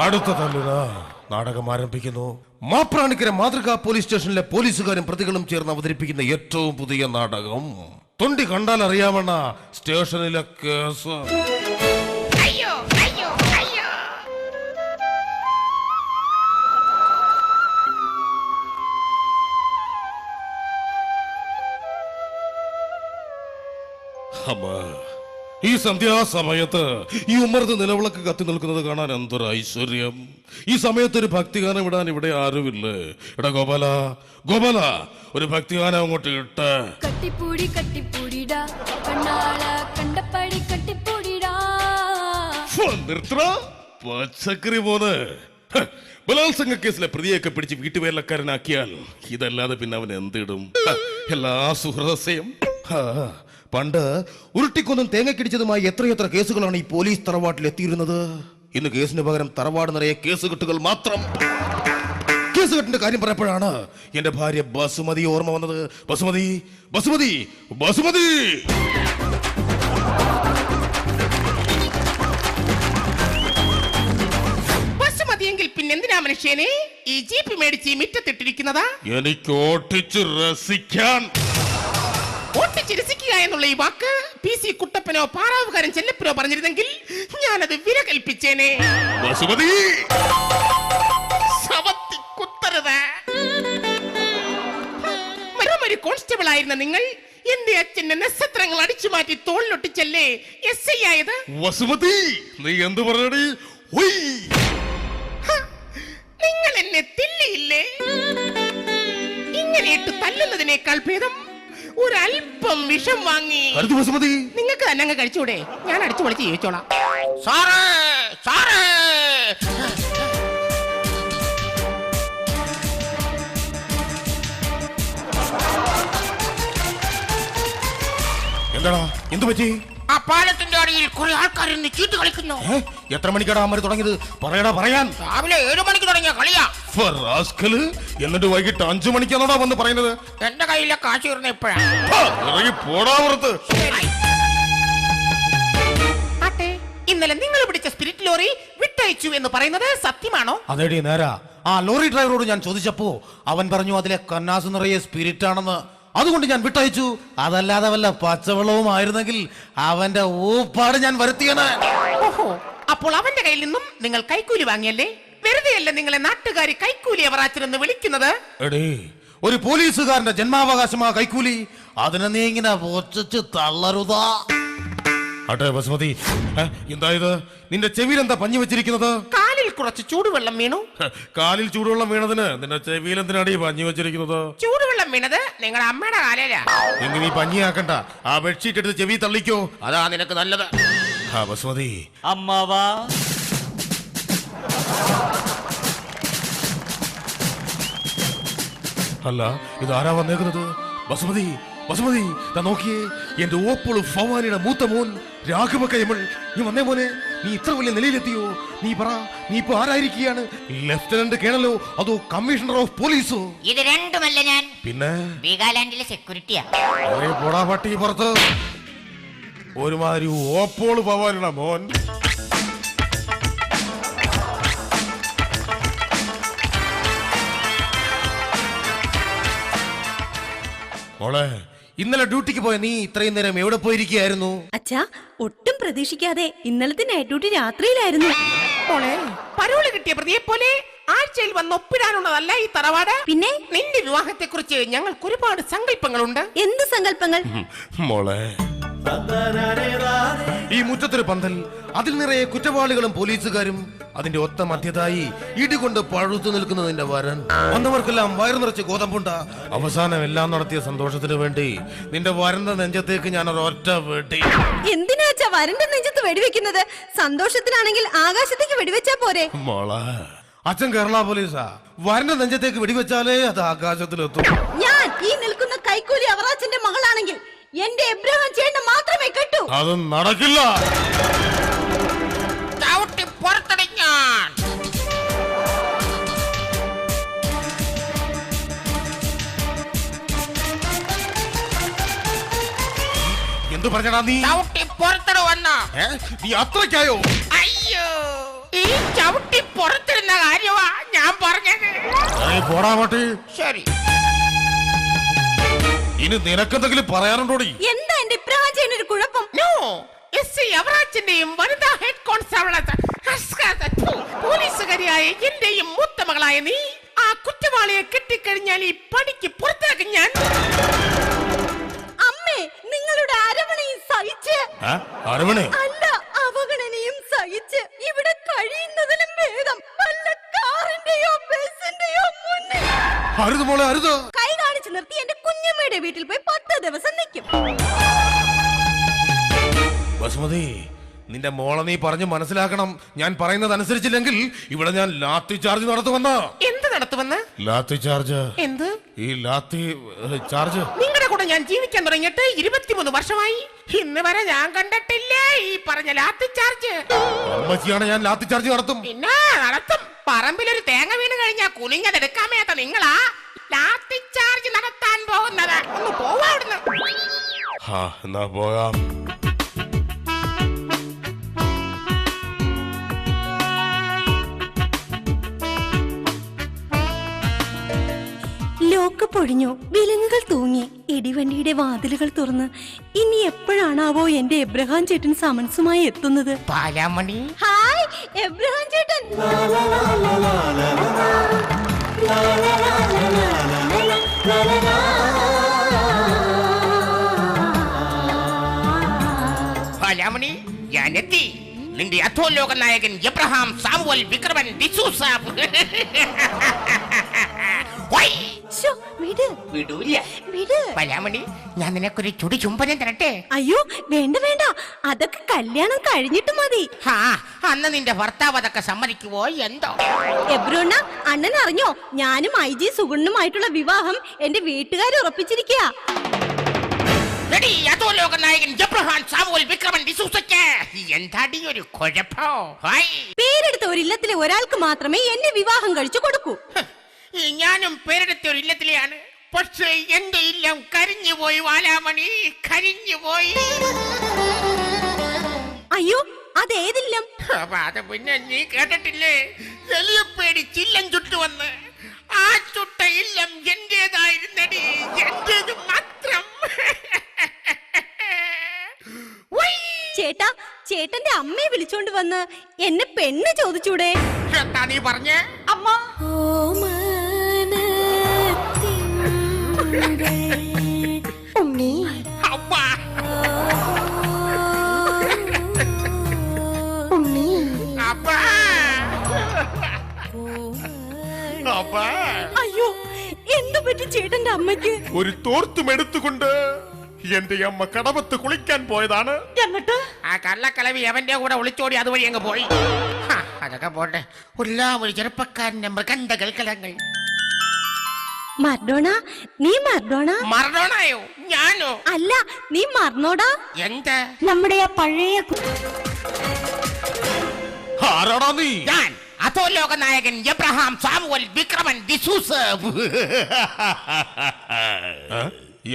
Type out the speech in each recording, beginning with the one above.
അടുത്ത തല്ലുക നാടകം ആരംഭിക്കുന്നു. മാപ്രാണിക്കര മാതൃകാ പോലീസ് സ്റ്റേഷനിലെ പോലീസുകാരും പ്രതികളും ചേർന്ന് അവതരിപ്പിക്കുന്ന ഏറ്റവും പുതിയ നാടകം. തൊണ്ടി കണ്ടാൽ അറിയാമണ്ണ സ്റ്റേഷനിലെ കേസ്. അയ്യോ അയ്യോ അയ്യോ. അമ്മ, ഈ സന്ധ്യാസമയത്ത് ഈ ഉമ്മർത്ത് നിലവിളക്ക് കത്തി നിൽക്കുന്നത് കാണാൻ എന്തൊരു ഐശ്വര്യം. ഈ സമയത്ത് ഒരു ഭക്തിഗാനം ഇടാൻ ഇവിടെ ആരുമില്ലേ? എടാ ഗോപാല, ഗോപാല, ഒരു ഭക്തിഗാനം അങ്ങോട്ട് ഇട്ട്. കട്ടിപ്പൂടി കട്ടിപ്പൂടിടാ കണ്ണാള കണ്ടപ്പടി കട്ടിപ്പൂടിടാ. നിർത്തറ പച്ചക്കറി പോന്ന്. ബലാത്സംഗ കേസിലെ പ്രതിയൊക്കെ പിടിച്ച് വീട്ടുവേലക്കാരനാക്കിയാൽ ഇതല്ലാതെ പിന്നെ അവൻ എന്തിടും? എല്ലാ സുഹൃദസ്യം. പണ്ട് ഉരുട്ടിക്കൊന്നും തേങ്ങക്കിടിച്ചതുമായി എത്രയെത്ര കേസുകളാണ് ഈ പോലീസ് തറവാട്ടിൽ എത്തിയിരുന്നത്. ഇന്ന് കേസിന് പകരം തറവാട് നിറയെ കേസുകെട്ടുകൾ മാത്രം. കേസുകെട്ടിന്റെ കാര്യം പറയപ്പോഴാണ് എന്റെ ഭാര്യ ബസുമതി ഓർമ്മ വന്നത്. ബസുമതി, ബസുമതി, ബസുമതി. ബസുമതിയെങ്കിൽ പിന്നെന്തിനാ മനുഷ്യനെ ഈ ജീപ്പ് മേടിച്ച് മിറ്റത്തിട്ടിരിക്കുന്നതാ? എനിക്ക് ഓട്ടിച്ച് രസിക്കാൻ. ഓട്ടിച്ചിരസിക്കുക എന്നുള്ള ഈ വാക്ക് PC കുട്ടപ്പനോ പാറാവുകാരൻ ചെല്ലപ്പനോ പറഞ്ഞിരുന്നെങ്കിൽ ഞാനത് വിലകൽപ്പിച്ചേനെ. ബസുമതി, ശവത്തി കുത്തരുത്. ഒരു കോൺസ്റ്റബിൾ ആയിരുന്ന നിങ്ങൾ എന്റെ അച്ഛന്റെ നക്ഷത്രങ്ങൾ അടിച്ചു മാറ്റി തോളിലൊട്ടിച്ചല്ലേ SI ആയത്? വസുമതി, നീ എന്ത് പറയടി? നിങ്ങൾ എന്നെ തില്ലിയില്ലേ? ഇങ്ങനെ ഇട്ട് തല്ലുന്നതിനേക്കാൾ ഭേദം ഒരല്പം വിഷം വാങ്ങി നിങ്ങൾക്ക് തന്നെ അങ്ങ് കഴിച്ചൂടെ? ഞാൻ അടിച്ചു പൊളിച്ച് ജീവിച്ചോളാം. സാറേ, സാറേ. എന്താടാ, എന്തു പറ്റി? ആ പാലത്തിന്റെ അടിയിൽ കുറെ ആൾക്കാർ ചീട്ട് കളിക്കുന്നു. എത്ര മണിക്കാണ് അമ്മ തുടങ്ങിയത്? പറയടാ, പറയാൻ. രാവിലെ 7 മണിക്ക് തുടങ്ങിയ കളിയാ. എന്നിട്ട് വൈകിട്ട് 5 മണിക്കാണോടാ വന്ന് പറയുന്നത്? എന്റെ കയ്യിലെ കാശ് തീർന്ന ഇപ്പോഴാ. പോടാ പുറത്ത്. ആട്ടെ, ഇന്നലെ നിങ്ങൾ പിടിച്ച സ്പിരിറ്റ് ലോറി വിട്ടയച്ചു എന്ന് പറയുന്നത് സത്യമാണോ? അതേടി നേരാ. ആ ലോറി ഡ്രൈവറോട് ഞാൻ ചോദിച്ചപ്പോ അവൻ പറഞ്ഞു അതിലെ കന്നാസ് നിറയെ സ്പിരിറ്റ് ആണെന്ന്. അതുകൊണ്ട് ഞാൻ വിട്ടയച്ചു. അതല്ലാതെ വല്ല പച്ചവെള്ളവും ആയിരുന്നെങ്കിൽ അവന്റെ ഊപ്പാട് ഞാൻ വരുത്തിയാണ്. ഓഹോ, അപ്പോൾ അവന്റെ കയ്യിൽ നിന്നും നിങ്ങൾ കൈക്കൂലി വാങ്ങിയല്ലേ? വെറുതെയല്ല നിങ്ങളെ നാട്ടുകാരി കൈക്കൂലി അവറാച്ചനെന്ന് വിളിക്കുന്നത്. എടേ, ഒരു പോലീസുകാരന്റെ ജന്മാവകാശമാ കൈക്കൂലി. അതിനെ നീ ഇങ്ങനെ പൊച്ചു തള്ളരുതാ. അട്ടെ ബസുമതി, എന്തായത്? നിന്റെ ചെവിയിൽ എന്താ പഞ്ഞി വെച്ചിരിക്കുന്നത്? കാലിൽ കുറച്ച് ചൂടുവെള്ളം വീണു. കാലിൽ ചൂടുവെള്ളം വീണതിന് നിന്റെ ചെവിയിൽ എന്തിനാടി പഞ്ഞി വെച്ചിരിക്കുന്നത്? ചൂടുവെള്ളം വീണത് നിങ്ങളുടെ അമ്മയുടെ കാലിലാ. എങ്കിൽ നീ പഞ്ഞിയാക്കണ്ട, ആ ബെഡ്ഷീറ്റ് എടുത്ത് ചെവി തള്ളിക്കോ. അതാ നിനക്ക് നല്ലത്. ബസുമതി. അമ്മാവാ, അല്ല, ഇതാരാ വന്നേക്കുന്നത്? ബസുമതി, ബസുമതി, നോക്കിയേ, എന്റെ ഓപ്പോള് ഭവാനിയുടെ മൂത്ത മോൻ രാഘവ കൈമൾ. നീ വന്നേ മോനെ, നീ ഇത്ര വലിയ നിലയിലെത്തിയോ? നീ പറ, നീ ഇപ്പൊ ആരായിരിക്കുകയാണ്? ലെഫ്റ്റനന്റ് കേണലോ അതോ കമ്മീഷണർ ഓഫ് പോലീസോ? ഇത് രണ്ടുമല്ല, ഞാൻ പിന്നെ ബീഗാലാൻഡിലെ സെക്യൂരിറ്റിയാ. പോടാ പട്ടി പുറത്ത്. ഒരുമാതിരി ഓപ്പോള് ഭവാനിയുടെ മോൻ. മോളെ, ഇന്നലെ ഡ്യൂട്ടിക്ക് പോയ നീ ഇത്രയും നേരം എവിടെ പോയിരിക്കുകയായിരുന്നു? അച്ഛാ, ഒട്ടും പ്രതീക്ഷിക്കാതെ ഇന്നലത്തെ നൈറ്റ് ഡ്യൂട്ടി രാത്രിയിലായിരുന്നു. മോളെ, പരോള് കിട്ടിയ പ്രതിയെ പോലെ ആഴ്ചയിൽ വന്ന് ഒപ്പിടാനുള്ളതല്ല ഈ തറവാട്. പിന്നെ നിന്റെ വിവാഹത്തെ കുറിച്ച് ഞങ്ങൾക്ക് ഒരുപാട് സങ്കല്പങ്ങളുണ്ട്. എന്ത് സങ്കല്പങ്ങൾ? മോളെ, ഈ മുറ്റത്തൊരു പന്തൽ, അതിൽ നിറയെ കുറ്റവാളികളും പോലീസുകാരും, അതിന്റെ ഒത്ത മധ്യതായി ഇടികൊണ്ട് പഴുത്തു നിൽക്കുന്ന നിന്റെ വരൻ. വന്നവർക്കെല്ലാം വയറു നിറച്ച് ഗോതമ്പുണ്ട. അവസാനം എല്ലാം നടത്തിയ സന്തോഷത്തിന് വേണ്ടി നിന്റെ വരന്റെ നെഞ്ചത്തേക്ക് ഞാൻ ഒരൊറ്റ വെടി. എന്തിനാ അച്ഛാ വരന്റെ നെഞ്ചത്ത് വെടിവെക്കുന്നത്? സന്തോഷത്തിനാണെങ്കിൽ ആകാശത്തേക്ക് വെടിവെച്ചാ പോരെ? മോളെ, അച്ഛൻ കേരള പോലീസാ. വരന്റെ നെഞ്ചത്തേക്ക് വെടിവെച്ചാലേ അത് ആകാശത്തിലെത്തും. ഞാൻ ഈ നിൽക്കുന്ന കൈക്കൂലി അവറാച്ചന്റെ മകളാണെങ്കിൽ എന്റെ എബ്രഹാം ചേട്ടൻ മാത്രമേ കെട്ടൂ. അത് നടക്കില്ല. എന്ത് പറഞ്ഞടാ നീ? പുറത്തിടുവന്ന നീ അത്രയ്ക്കായോ? അയ്യോ, ഈ ചവിട്ടി പുറ നീ പോടാ പട്ടി. ശരി. ഇനി നിനക്കെന്തെങ്കിലും പറയാനുണ്ടോടി? എന്താ എന്റെ ഇബ്രാഹിം ഒരു കുഴപ്പം? നോ, എസ്.ഐ. അവറാച്ചിന്റെയും വനിതാ ഹെഡ് കോൺസ്റ്റബിൾ പോലീസുകാരിയായ എന്റെയും മൂത്ത മകളായ നീ ആ കുറ്റവാളിയെ കെട്ടിക്കഴിഞ്ഞാൽ ഈ പണിക്ക് പുറത്താക്കും ഞാൻ. അമ്മേ, നിങ്ങളുടെ അരവണയും സഹിച്ച് അല്ല അവഗണനയും സഹിച്ച് ഇവിടെ കഴിയുന്നതിലും ഭേദം വല്ല കാറിന്റെയോ ബസിന്റെയോ മുന്നിൽ അരുത് മോളെ, അരുത്. കൈ കാണിച്ചു നിർത്തി എന്റെ കുഞ്ഞമ്മയുടെ വീട്ടിൽ പോയി 10 ദിവസം നിൽക്കും. ബസുമതി, നിന്റെ മോളെ നീ പറഞ്ഞു മനസ്സിലാക്കണം. ഞാൻ പറയുന്നത് അനുസരിച്ചില്ലെങ്കിൽ ഇവിടെ ഞാൻ ലാത്തി ചാർജ് നടത്തുമെന്ന്. എന്ത് നടത്തുമെന്ന്? ലാത്തി ചാർജ്. എന്ത്? ഈ ലാത്തി ചാർജ്. നിങ്ങളുടെ കൂടെ ഞാൻ ജീവിക്കാൻ തുടങ്ങിയിട്ട് 23 വർഷമായി. ഇന്ന് വരെ ഞാൻ കണ്ടിട്ടില്ലേ ഈ പറഞ്ഞ ലാത്തി ചാർജ്. അമ്മച്ചിയാണ്, ഞാൻ ലാത്തി ചാർജ് നടത്തും. പിന്നെ നടത്തും. പറമ്പിലൊരു തേങ്ങ വീണ് കഴിഞ്ഞാൽ കുനിഞ്ഞതെടുക്കാൻ മേത്ത നിങ്ങളാ ലാത്തി ചാർജ് നടത്താൻ പോകുന്നത്. ഒന്ന് പോവാ അവിടുന്ന്. എന്നാ പോകാം. ലോക്ക് പൊഴിഞ്ഞു, വിലങ്ങുകൾ തൂങ്ങി, ഇടിവണ്ടിയുടെ വാതിലുകൾ തുറന്ന് ഇനി എപ്പോഴാണാവോ എന്റെ എബ്രഹാം ചേട്ടൻ സമൻസുമായി എത്തുന്നത്? പാലാമണി. ഹായ് എബ്രഹാം ചേട്ടൻ. പാലാമണി, ഞാനെത്തി. നിന്റെ അധോലോക നായകൻ എബ്രഹാം സാമുവൽ വിക്രമൻ ഡിസൂസ. പലാമണി, ഞാൻ നിനക്കൊരു ചുടി ചുംബനം തരട്ടെ? അയ്യോ വേണ്ട വേണ്ട, അതൊക്കെ കല്യാണം കഴിഞ്ഞിട്ട് മതി. അന്ന് നിന്റെ ഭർത്താവ് അതൊക്കെ സമ്മതിക്കുവോ എന്തോ? എബ്രോണ്ണ, അണ്ണൻ അറിഞ്ഞോ, ഞാനും ഐ ജി സുഗുണനുമായിട്ടുള്ള വിവാഹം എന്റെ വീട്ടുകാർ ഉറപ്പിച്ചിരിക്കുക. എന്താടി ഒരു കുഴപ്പോ? പേരെടുത്ത ഒരു ഇല്ലത്തിലെ ഒരാൾക്ക് മാത്രമേ എന്നെ വിവാഹം കഴിച്ചു കൊടുക്കൂ. ഞാനും പേരെടുത്ത ഒരു ഇല്ലത്തിലെയാണ്. പക്ഷേ എന്റെ ഇല്ലം കരിഞ്ഞുപോയി വാലാമണി, കരിഞ്ഞുപോയി. അയ്യോ, അതേതില്ലം? അത് പിന്നെ നീ കേട്ടിട്ടില്ലേ? എലിയപ്പേടി ചില്ലം ചുട്ടുവന്ന്. ആ ചുട്ട ഇല്ലം എന്റേതായിരുന്നടി, എന്റേത് മാത്രം. ചേട്ടാ, ചേട്ടന്റെ അമ്മയെ വിളിച്ചോണ്ട് വന്ന് എന്നെ പെണ്ണ് ചോദിച്ചൂടെ? എന്താ നീ പറഞ്ഞേ? അമ്മ ഉണ്ണി, അമ്മ ഉണ്ണി, അമ്മ അമ്മ. അയ്യോ എന്തു പറ്റി ചേട്ടന്റെ അമ്മയ്ക്ക്? ഒരു തോർത്തും എടുത്തുകൊണ്ട് എന്റെ അമ്മ കടവത്ത് കുളിക്കാൻ പോയതാണ്. എന്നിട്ട് ആ കള്ളക്കളവി അവന്റെ കൂടെ ഒളിച്ചോടി അതുവഴി അങ്ങ് പോയി. അതൊക്കെ പോട്ടെ, ഒരു ചെറുപ്പക്കാരന്റെ മൃഗണ്ട കൽക്കലങ്ങൾ. മർഡോണ, നീ മർഡോണ? മറഡോണായോ? ഞാനോ? അല്ല, നീ മറന്നോടാ. എന്ത്? നമ്മുടെ ആ പഴയ ആരാടാ നീ? ഞാൻ അധോലോക നായകൻ Abraham Samuel Vikraman D'Souza.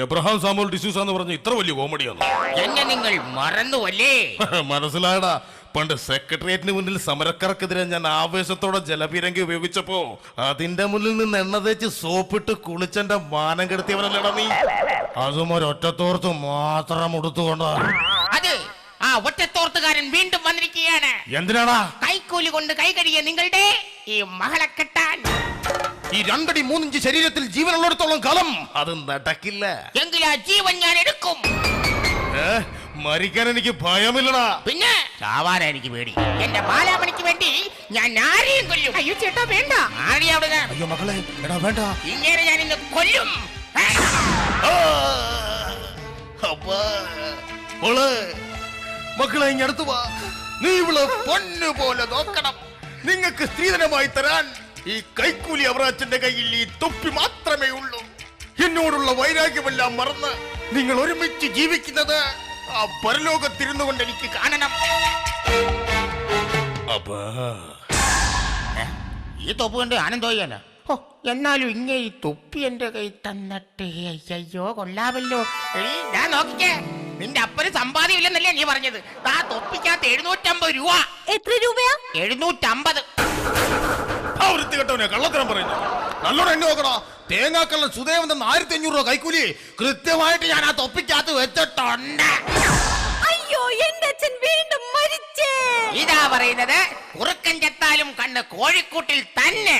Abraham Samuel D'Souza എന്ന് പറഞ്ഞ ഇത്ര വലിയ കോമഡിയാണ്. എന്നെ നിങ്ങൾ മറന്നുവല്ലേ? മനസ്സിലായടാ, പണ്ട് സെക്രട്ടേറിയറ്റിന് മുന്നിൽ സമരക്കാർക്കെതിരെ ഞാൻ ആവേശത്തോടെ ജലപീരങ്കി ഉപയോഗിച്ചപ്പോ അതിന്റെ മുന്നിൽ നിന്ന് എണ്ണ തേച്ച് സോപ്പിട്ട് കുളിച്ചെന്റെ മാനം കെടുത്തിയവനല്ലടാ നീ. അതും ഒരൊറ്റത്തോർത്ത് മാത്രം ഉടുത്തുകൊണ്ടാ. അതെ, ആ ഒറ്റത്തോർത്തുകാരൻ വീണ്ടും വന്നിരിക്കുകയാണ്. എന്തിനാടാ? കൈക്കൂലി കൊണ്ട് കൈ കഴിയ നിങ്ങളുടെ ഈ മകളെ കെട്ടാൻ. ഈ 2 അടി 3 ഇഞ്ച് ശരീരത്തിൽ ജീവനുള്ളിടത്തോളം കാലം അത് നടക്കില്ല. എങ്കിൽ ആ ജീവൻ ഞാൻ എടുക്കും. മരിക്കാൻ എനിക്ക് ഭയമില്ലടാ. പിന്നെ ചാവാനാ എനിക്ക് പേടി. എന്റെ ബാലാമണിക്ക് വേണ്ടി ഞാൻ ആരെയും കൊല്ലും. അയ്യോ ചേട്ടാ വേണ്ട. ആരെയാ അവിടെ? അയ്യോ മകളെ, എടാ വേണ്ട. ഇങ്ങനെ ഞാൻ ഇന്ന് കൊല്ലും. മക്കളെ ഇങ്ങടുത്തു വാ. നീ ഇവള് പൊന്നു പോലെ നോക്കണം. നിങ്ങൾക്ക് സ്ത്രീധനമായി തരാൻ ഈ കൈക്കൂലി അവറാച്ചന്റെ കയ്യിൽ ഈ തൊപ്പി മാത്രമേ ഉള്ളൂ. എന്നോടുള്ള വൈരാഗ്യമെല്ലാം മറന്ന് നിങ്ങൾ ഒരുമിച്ച് ജീവിക്കുന്നത് ആ പരലോകത്തിരുന്നു കൊണ്ട് എനിക്ക് കാണണം. ഈ തൊപ്പ് കൊണ്ട് ആനന്ദോയ്യല്ല. എന്നാലും ഇങ്ങനെ ഈ തൊപ്പി എന്റെ കൈ തന്നിട്ട് അയ്യോ കൊള്ളാമല്ലോ. ഞാൻ നോക്കിക്കേ, നിന്റെ അപ്പന് സമ്പാദ്യമില്ലെന്നല്ലേ നീ പറഞ്ഞത്? ആ തൊപ്പിക്കകത്ത് 750 രൂപ. എത്ര രൂപയാ? 750. വൃത്തികെട്ടവനെ കള്ളത്തരം പറയുന്നു. നല്ലോണം എന്നെ നോക്കണോ. തേങ്ങാക്കള്ള സുദേവൻ 1500 രൂപ കൈക്കൂലി കൃത്യമായിട്ട് ഞാൻ ആ തൊപ്പിക്കകത്ത് വെച്ചിട്ടുണ്ട്. അയ്യോ, എന്റെ അച്ഛൻ വീണ്ടും മരിച്ചേ. ഇതാ പറയുന്നത് കുറുക്കൻ ചത്താലും കണ്ണ് കോഴിക്കൂട്ടിൽ തന്നെ.